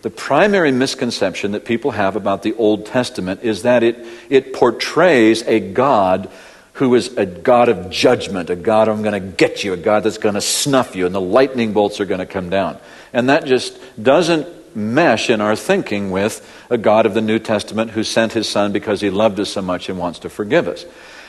the primary misconception that people have about the Old Testament is that it portrays a God who is a God of judgment, a God, I'm going to get you, a God that's going to snuff you, and the lightning bolts are going to come down. And that just doesn't mesh in our thinking with a God of the New Testament who sent his Son because he loved us so much and wants to forgive us.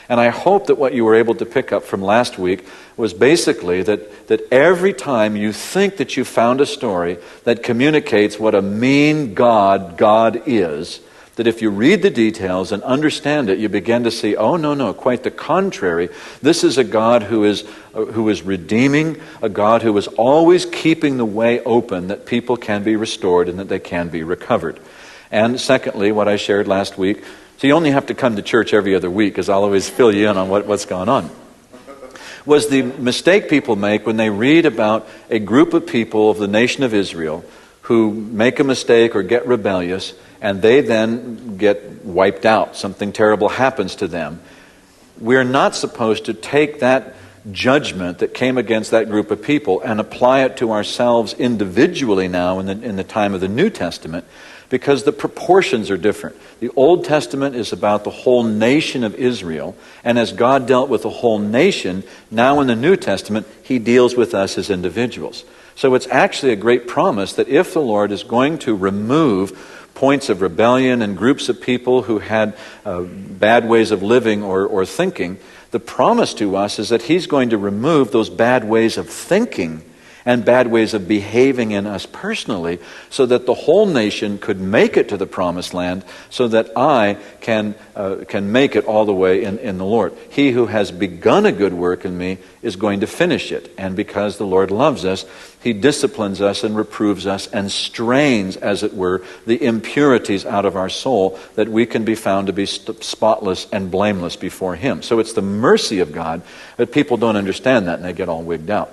And I hope that what you were able to pick up from last week was basically that every time you think that you found a story that communicates what a mean God is, that if you read the details and understand it, you begin to see, oh, no, quite the contrary. This is a God who is redeeming, a God who is always keeping the way open that people can be restored and that they can be recovered. And secondly, what I shared last week, so you only have to come to church every other week because I'll always fill you in on what's going on, was the mistake people make when they read about a group of people of the nation of Israel who make a mistake or get rebellious, and they then get wiped out. Something terrible happens to them. We're not supposed to take that judgment that came against that group of people and apply it to ourselves individually now in the time of the New Testament, because the proportions are different. The Old Testament is about the whole nation of Israel, and as God dealt with the whole nation, now in the New Testament, he deals with us as individuals. So it's actually a great promise that if the Lord is going to remove points of rebellion and groups of people who had bad ways of living or thinking, the promise to us is that he's going to remove those bad ways of thinking and bad ways of behaving in us personally, so that the whole nation could make it to the promised land, so that I can make it all the way in the Lord. He who has begun a good work in me is going to finish it. And because the Lord loves us, he disciplines us and reproves us and strains, as it were, the impurities out of our soul, that we can be found to be spotless and blameless before him. So it's the mercy of God, but people don't understand that and they get all wigged out.